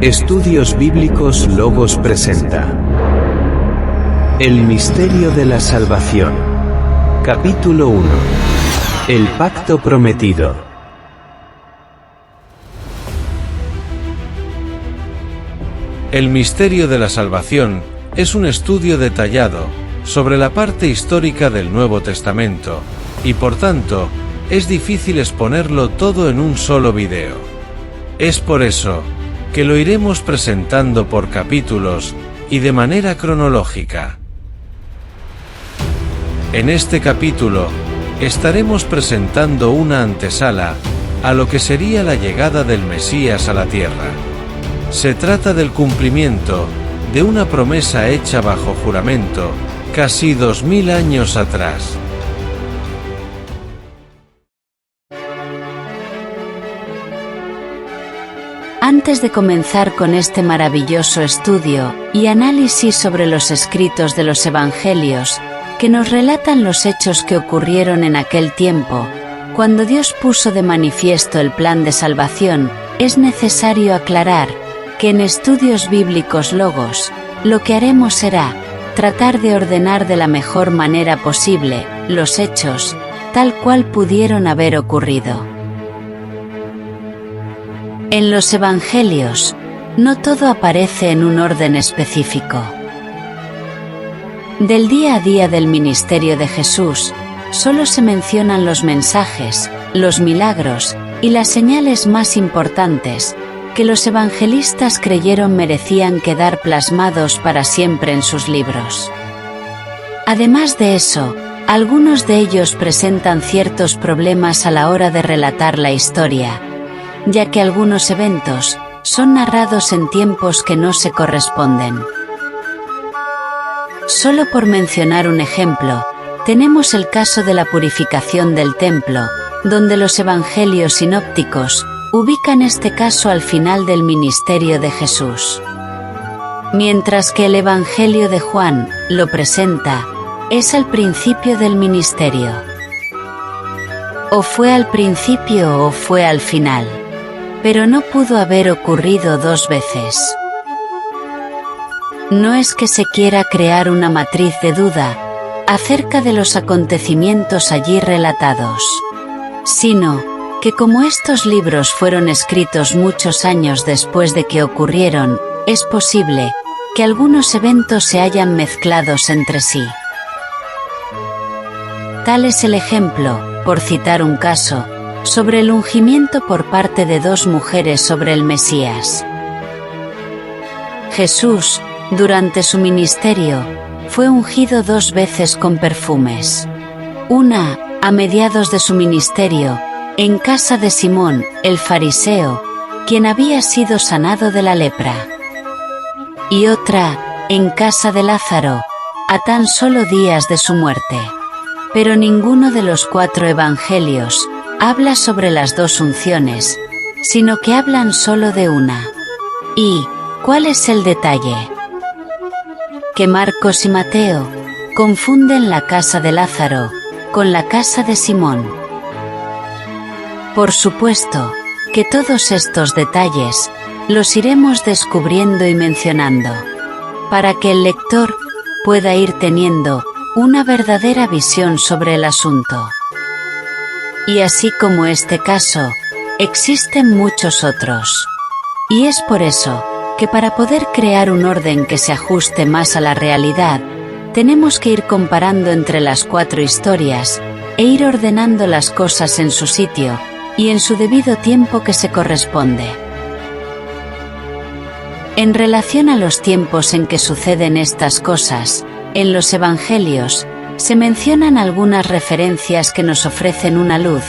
Estudios Bíblicos Logos presenta El misterio de la salvación. Capítulo 1. El pacto prometido. El misterio de la salvación es un estudio detallado sobre la parte histórica del Nuevo Testamento, y por tanto, es difícil exponerlo todo en un solo video. Es por eso que lo iremos presentando por capítulos y de manera cronológica. En este capítulo, estaremos presentando una antesala a lo que sería la llegada del Mesías a la tierra. Se trata del cumplimiento de una promesa hecha bajo juramento casi 2000 años atrás. Antes de comenzar con este maravilloso estudio y análisis sobre los escritos de los Evangelios, que nos relatan los hechos que ocurrieron en aquel tiempo, cuando Dios puso de manifiesto el plan de salvación, es necesario aclarar que en Estudios Bíblicos Logos, lo que haremos será tratar de ordenar de la mejor manera posible los hechos, tal cual pudieron haber ocurrido. En los Evangelios, no todo aparece en un orden específico. Del día a día del ministerio de Jesús, solo se mencionan los mensajes, los milagros y las señales más importantes, que los evangelistas creyeron merecían quedar plasmados para siempre en sus libros. Además de eso, algunos de ellos presentan ciertos problemas a la hora de relatar la historia, ya que algunos eventos son narrados en tiempos que no se corresponden. Solo por mencionar un ejemplo, tenemos el caso de la purificación del templo, donde los evangelios sinópticos ubican este caso al final del ministerio de Jesús. Mientras que el Evangelio de Juan lo presenta, es al principio del ministerio. O fue al principio o fue al final. Pero no pudo haber ocurrido dos veces. No es que se quiera crear una matriz de duda acerca de los acontecimientos allí relatados, sino que como estos libros fueron escritos muchos años después de que ocurrieron, es posible que algunos eventos se hayan mezclados entre sí. Tal es el ejemplo, por citar un caso, sobre el ungimiento por parte de dos mujeres sobre el Mesías. Jesús, durante su ministerio, fue ungido dos veces con perfumes. Una, a mediados de su ministerio, en casa de Simón, el fariseo, quien había sido sanado de la lepra. Y otra, en casa de Lázaro, a tan solo días de su muerte. Pero ninguno de los 4 evangelios habla sobre las dos unciones, sino que hablan solo de una. ¿Y cuál es el detalle? Que Marcos y Mateo confunden la casa de Lázaro con la casa de Simón. Por supuesto, que todos estos detalles los iremos descubriendo y mencionando, para que el lector pueda ir teniendo una verdadera visión sobre el asunto. Y así como este caso, existen muchos otros. Y es por eso, que para poder crear un orden que se ajuste más a la realidad, tenemos que ir comparando entre las 4 historias, e ir ordenando las cosas en su sitio, y en su debido tiempo que se corresponde. En relación a los tiempos en que suceden estas cosas, en los Evangelios, se mencionan algunas referencias que nos ofrecen una luz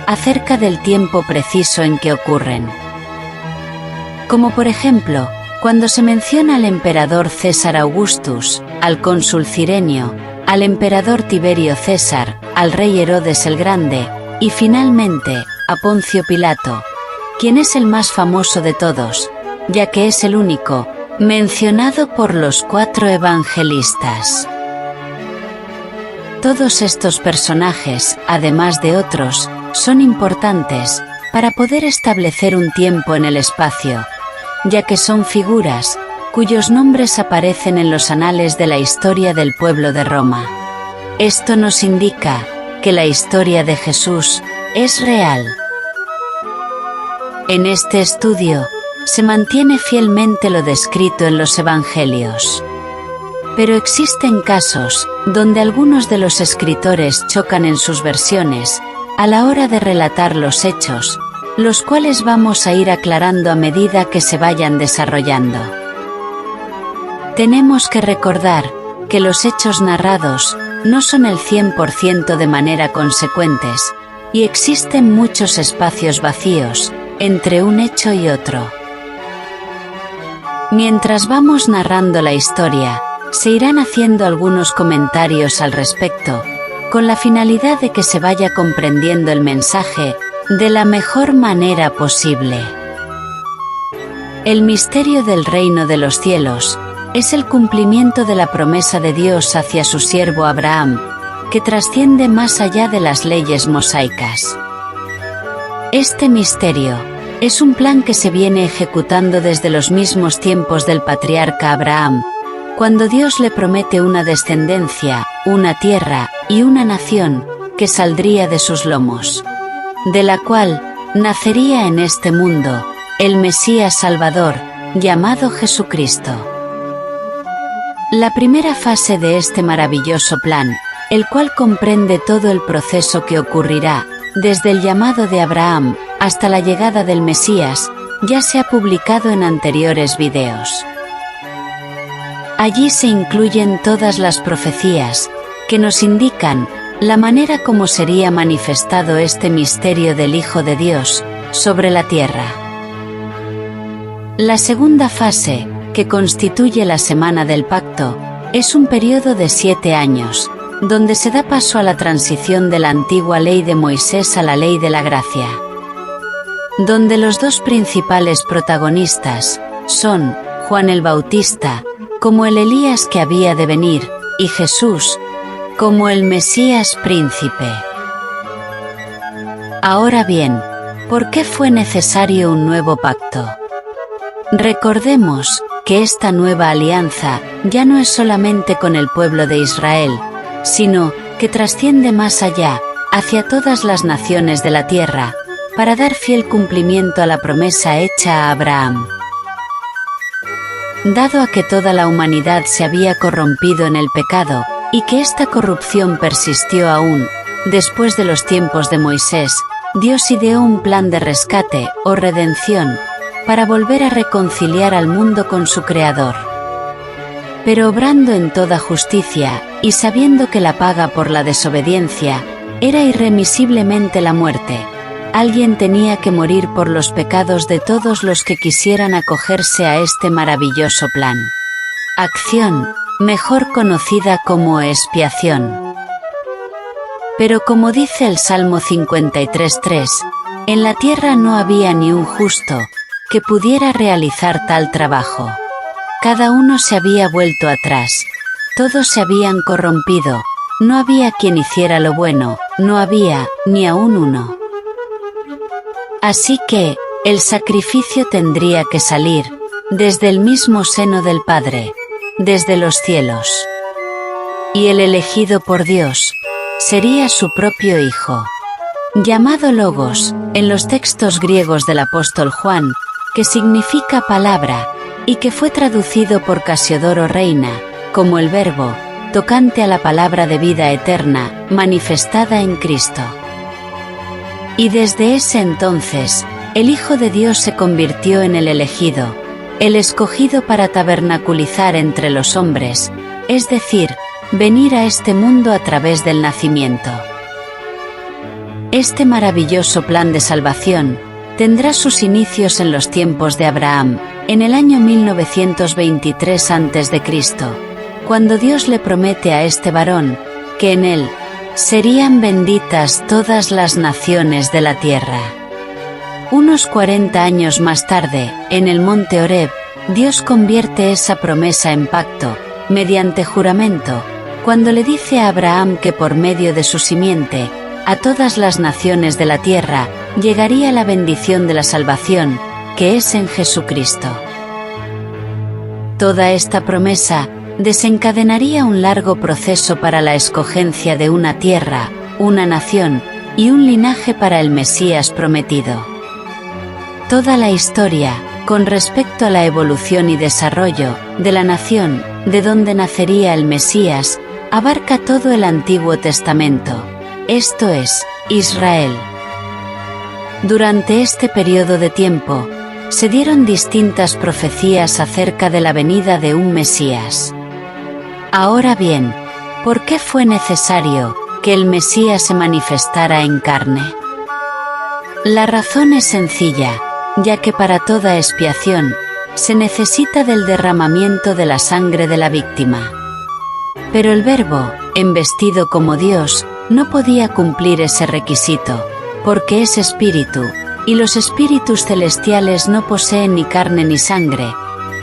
acerca del tiempo preciso en que ocurren. Como por ejemplo, cuando se menciona al emperador César Augustus, al cónsul Cirenio, al emperador Tiberio César, al rey Herodes el Grande, y finalmente, a Poncio Pilato, quien es el más famoso de todos, ya que es el único mencionado por los 4 evangelistas. Todos estos personajes, además de otros, son importantes para poder establecer un tiempo en el espacio, ya que son figuras, cuyos nombres aparecen en los anales de la historia del pueblo de Roma. Esto nos indica que la historia de Jesús es real. En este estudio, se mantiene fielmente lo descrito en los Evangelios. Pero existen casos donde algunos de los escritores chocan en sus versiones a la hora de relatar los hechos, los cuales vamos a ir aclarando a medida que se vayan desarrollando. Tenemos que recordar que los hechos narrados no son el 100% de manera consecuentes, y existen muchos espacios vacíos entre un hecho y otro. Mientras vamos narrando la historia, se irán haciendo algunos comentarios al respecto, con la finalidad de que se vaya comprendiendo el mensaje de la mejor manera posible. El misterio del reino de los cielos es el cumplimiento de la promesa de Dios hacia su siervo Abraham, que trasciende más allá de las leyes mosaicas. Este misterio es un plan que se viene ejecutando desde los mismos tiempos del patriarca Abraham, cuando Dios le promete una descendencia, una tierra y una nación que saldría de sus lomos, de la cual nacería en este mundo el Mesías Salvador, llamado Jesucristo. La primera fase de este maravilloso plan, el cual comprende todo el proceso que ocurrirá, desde el llamado de Abraham hasta la llegada del Mesías, ya se ha publicado en anteriores videos. Allí se incluyen todas las profecías que nos indican la manera como sería manifestado este misterio del Hijo de Dios sobre la tierra. La segunda fase, que constituye la Semana del Pacto, es un periodo de 7 años, donde se da paso a la transición de la antigua ley de Moisés a la ley de la gracia, donde los dos principales protagonistas son Juan el Bautista, como el Elías que había de venir, y Jesús, como el Mesías príncipe. Ahora bien, ¿por qué fue necesario un nuevo pacto? Recordemos que esta nueva alianza ya no es solamente con el pueblo de Israel, sino que trasciende más allá, hacia todas las naciones de la tierra, para dar fiel cumplimiento a la promesa hecha a Abraham. Dado a que toda la humanidad se había corrompido en el pecado, y que esta corrupción persistió aún, después de los tiempos de Moisés, Dios ideó un plan de rescate, o redención, para volver a reconciliar al mundo con su Creador. Pero obrando en toda justicia, y sabiendo que la paga por la desobediencia era irremisiblemente la muerte, alguien tenía que morir por los pecados de todos los que quisieran acogerse a este maravilloso plan. Acción, mejor conocida como expiación. Pero como dice el Salmo 53:3, en la tierra no había ni un justo que pudiera realizar tal trabajo. Cada uno se había vuelto atrás, todos se habían corrompido, no había quien hiciera lo bueno, no había ni aún uno. Así que, el sacrificio tendría que salir desde el mismo seno del Padre, desde los cielos. Y el elegido por Dios sería su propio Hijo, llamado Logos, en los textos griegos del apóstol Juan, que significa palabra, y que fue traducido por Casiodoro Reina, como el Verbo, tocante a la palabra de vida eterna, manifestada en Cristo. Y desde ese entonces, el Hijo de Dios se convirtió en el elegido, el escogido para tabernaculizar entre los hombres, es decir, venir a este mundo a través del nacimiento. Este maravilloso plan de salvación tendrá sus inicios en los tiempos de Abraham, en el año 1923 a.C., cuando Dios le promete a este varón que en él serían benditas todas las naciones de la tierra. Unos 40 años más tarde, en el monte Horeb, Dios convierte esa promesa en pacto, mediante juramento, cuando le dice a Abraham que por medio de su simiente, a todas las naciones de la tierra, llegaría la bendición de la salvación, que es en Jesucristo. Toda esta promesa desencadenaría un largo proceso para la escogencia de una tierra, una nación y un linaje para el Mesías prometido. Toda la historia, con respecto a la evolución y desarrollo de la nación de donde nacería el Mesías, abarca todo el Antiguo Testamento, esto es, Israel. Durante este periodo de tiempo, se dieron distintas profecías acerca de la venida de un Mesías. Ahora bien, ¿por qué fue necesario que el Mesías se manifestara en carne? La razón es sencilla, ya que para toda expiación, se necesita del derramamiento de la sangre de la víctima. Pero el Verbo, embestido como Dios, no podía cumplir ese requisito, porque es espíritu, y los espíritus celestiales no poseen ni carne ni sangre,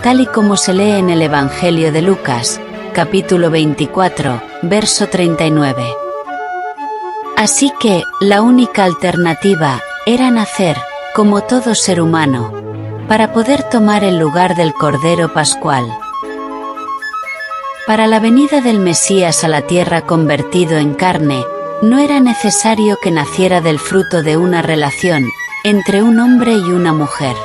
tal y como se lee en el Evangelio de Lucas, capítulo 24, verso 39. Así que, la única alternativa era nacer, como todo ser humano, para poder tomar el lugar del Cordero Pascual. Para la venida del Mesías a la tierra convertido en carne, no era necesario que naciera del fruto de una relación entre un hombre y una mujer,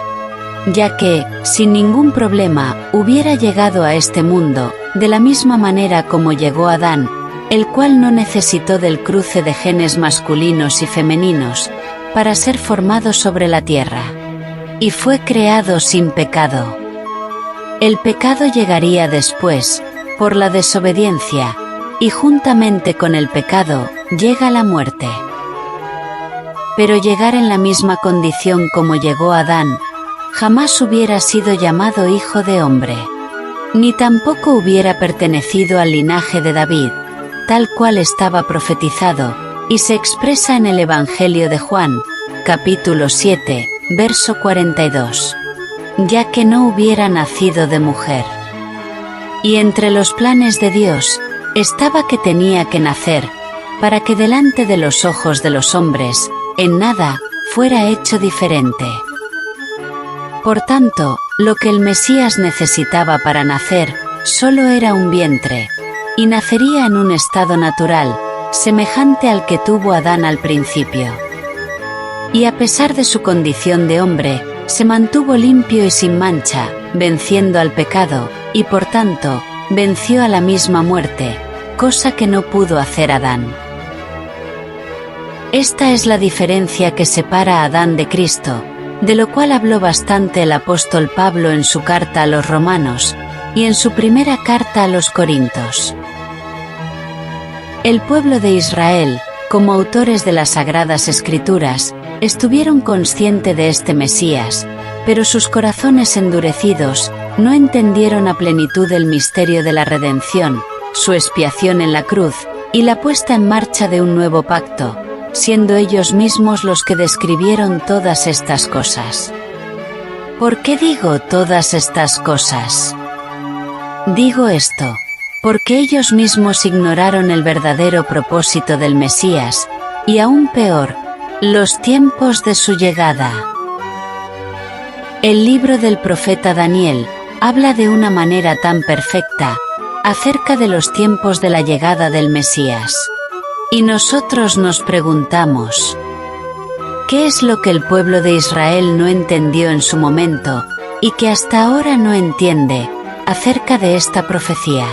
ya que, sin ningún problema, hubiera llegado a este mundo, de la misma manera como llegó Adán, el cual no necesitó del cruce de genes masculinos y femeninos, para ser formado sobre la tierra. Y fue creado sin pecado. El pecado llegaría después, por la desobediencia, y juntamente con el pecado, llega la muerte. Pero llegar en la misma condición como llegó Adán, jamás hubiera sido llamado hijo de hombre. Ni tampoco hubiera pertenecido al linaje de David, tal cual estaba profetizado, y se expresa en el Evangelio de Juan, capítulo 7, verso 42. Ya que no hubiera nacido de mujer. Y entre los planes de Dios, estaba que tenía que nacer, para que delante de los ojos de los hombres, en nada, fuera hecho diferente. Por tanto, lo que el Mesías necesitaba para nacer, solo era un vientre, y nacería en un estado natural, semejante al que tuvo Adán al principio. Y a pesar de su condición de hombre, se mantuvo limpio y sin mancha, venciendo al pecado, y por tanto, venció a la misma muerte, cosa que no pudo hacer Adán. Esta es la diferencia que separa a Adán de Cristo, de lo cual habló bastante el apóstol Pablo en su carta a los Romanos, y en su primera carta a los Corintios. El pueblo de Israel, como autores de las Sagradas Escrituras, estuvieron conscientes de este Mesías, pero sus corazones endurecidos no entendieron a plenitud el misterio de la redención, su expiación en la cruz, y la puesta en marcha de un nuevo pacto, siendo ellos mismos los que describieron todas estas cosas. ¿Por qué digo todas estas cosas? Digo esto, porque ellos mismos ignoraron el verdadero propósito del Mesías, y aún peor, los tiempos de su llegada. El libro del profeta Daniel habla de una manera tan perfecta acerca de los tiempos de la llegada del Mesías. Y nosotros nos preguntamos, ¿qué es lo que el pueblo de Israel no entendió en su momento, y que hasta ahora no entiende, acerca de esta profecía?